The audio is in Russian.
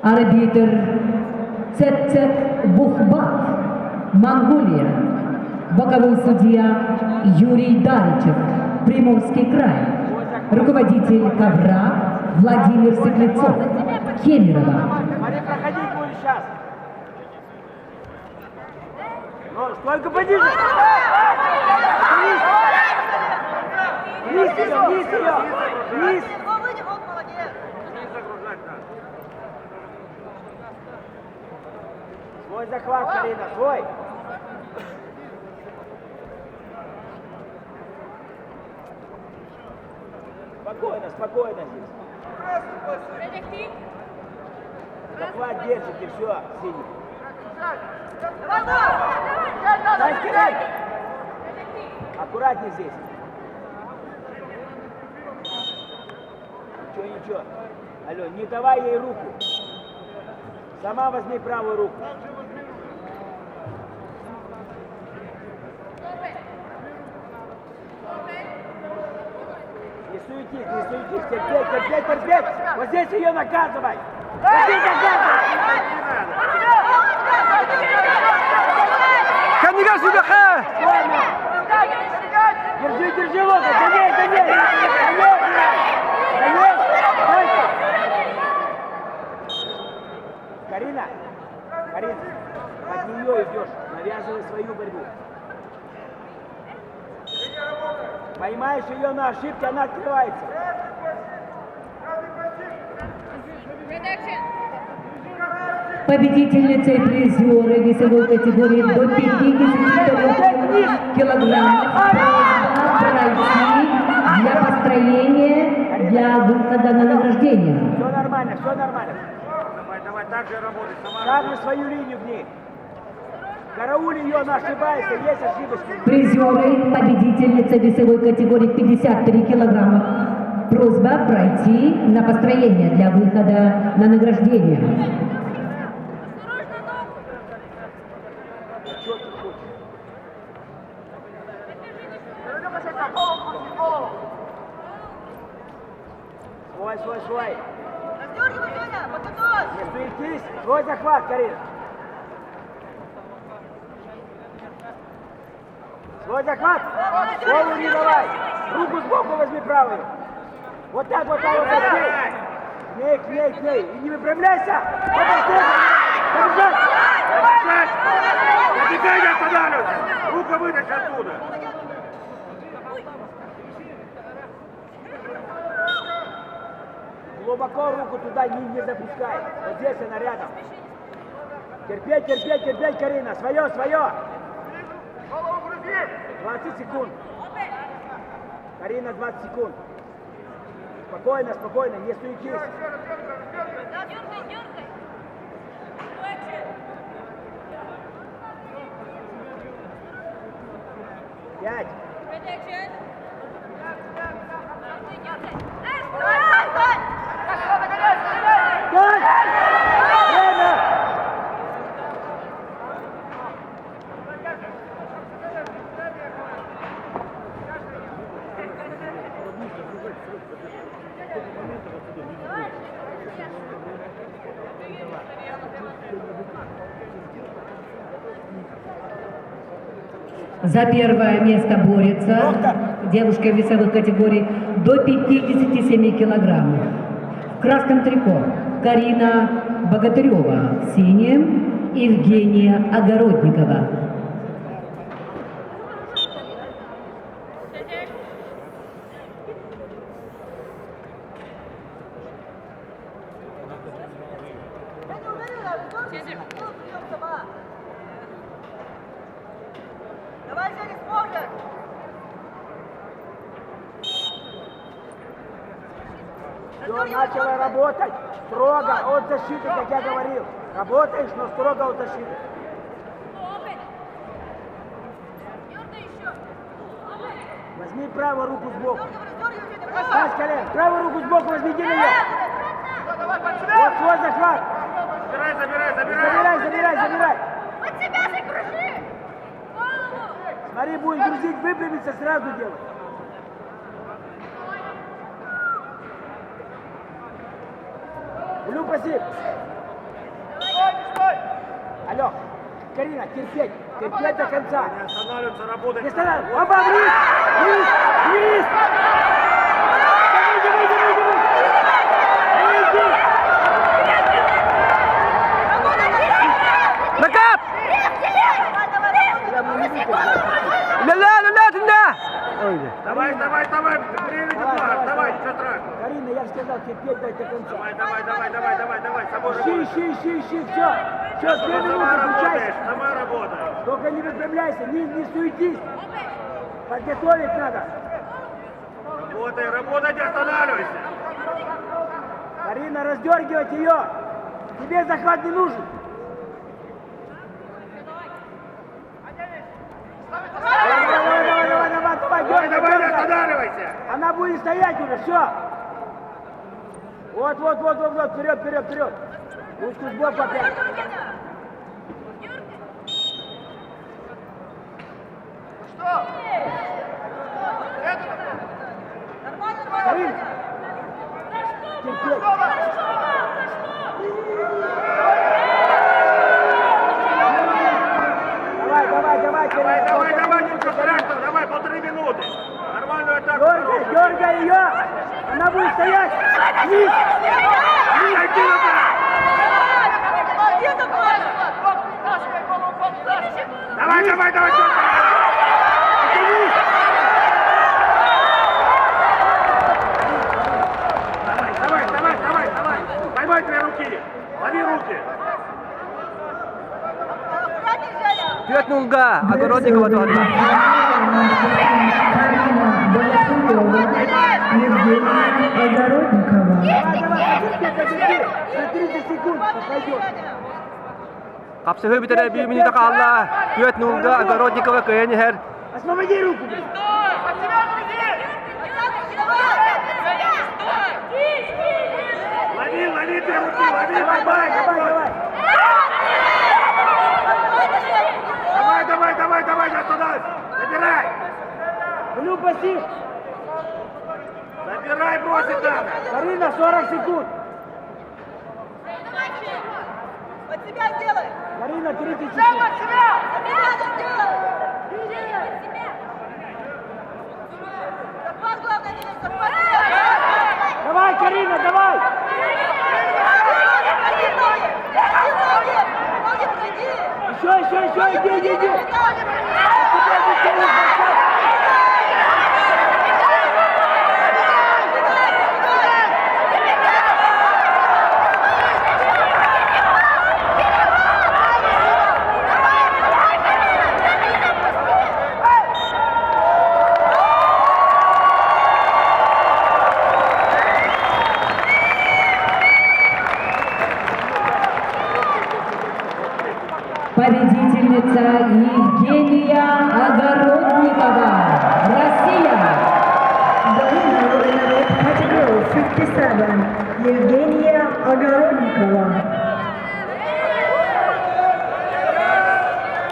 Арбитр Цецет Бухбат, Монголия. Боковой судья Юрий Даричев, Приморский край. Руководитель ковра Владимир Светлецов, Кемерово. Смотри, проходить будешь сейчас. Ну, только пониже. Вниз ее, вниз ее. Вниз. Свой захват, Карина, свой. Спокойно, спокойно здесь. Захват держите, все, синий. Дай скорей! Аккуратнее здесь. Ничего, ничего. Алло, не давай ей руку. Сама возьми правую руку. Не суетись, не суетись. Терпеть, терпеть, терпеть. Вот здесь ее наказывай. Вот здесь наказывай. Кандидат Сюдаха! Держи, держи локоть. За ней, за ней. За ней. За ней. Дальше. Карина, Карина, под нее идешь. Навязывай свою борьбу. Поймаешь ее на ошибке, она открывается. Победительница и призеры весовой категории до 53 килограммов пройти для построения, для выхода на награждение. Все нормально, все нормально. Давай, давай, так же работай. Шаг на свою линию в ней. Карауль ее, она ошибается, есть ошибочки. Призеры, победительница весовой категории 53 килограмма. Просьба пройти на построение для выхода на награждение. Что ты хочешь? Свой, свой, свой. Не суетись. Свой захват, Карина. Свой захват. Голову не давай. Руку сбоку возьми правую. Вот так, вот так, вот так. К ней, к ней, к ней. И не выпрямляйся. Побежать. Забегай, не останавливайся! Руку вытащи оттуда! Глубоко руку туда не запускай. Вот здесь она рядом. Терпеть, терпеть, терпеть, Карина. Свое, свое. 20 секунд. Карина, 20 секунд. Спокойно, спокойно, не суетись. Пять. Время! За первое место борется девушка весовых категорий до 57 килограммов. В красном трико Карина Богатырева, в синем Евгения Огородникова. Все, начала работать строго от защиты, как я говорил. Работаешь, но строго от защиты. Возьми правую руку сбоку. Ставь колен. Правую руку сбоку возьми, держи ее. Вот свой захват. Забирай, забирай, забирай! Забирай, забирай, забирай. Под себя закружи! Голову! Смотри, будет грузить, выпрямиться, сразу делай. Блю, пассив. Алло, Карина, терпеть до конца. Не останавливаться, работать. Не останавливайся. Оба вниз! Вниз! Вниз! Давай, давай, давай, давай! Накат! Ля-ля, туда! Ой, Давай, время немного, давай, ничего страшного. Карина, я же сказал, терпеть дай до конца. Давай, собой Ищи, все. Все, 2 минуты, Сама включайся. работаешь, сама работаешь. Только не выпрямляйся, не суетись. Подготовить надо. Работай, не останавливайся. Карина, раздергивать ее. Тебе захват не нужен. Давай, Давай, не останавливайся. Она будет стоять уже, все. Вот, вперед. Ручку сбоку опять. Карин, терпеть. Давай, ничего страшного, давай, 1,5 минуты. Нормальную атаку. Дергай ее. Она будет стоять. Вниз. Зайди туда. Давай, Давай. Поймай 2 руки. Лови руки. Вперед, Нунга! Огородникова 2-2. Огородникова. За 30 секунд пойдет. Kapsahı bitere 1 minute kaldı. Vперед, Нунга! Огородникова Кенихер. Освободи руку, блин. Лови 2 руки, поймай. Давай, не останавливайся. Забирай. Блю пассив. Забирай, бросить надо. Карина, 40 секунд. От себя сделай! Карина, 30 секунд. От себя сделай! Захват, главное, не захват! Давай, Карина, давай. Еще, иди. Победительница Евгения Огородникова, Россия. The winner in the red category 57, Evgenia Ogorodnikova.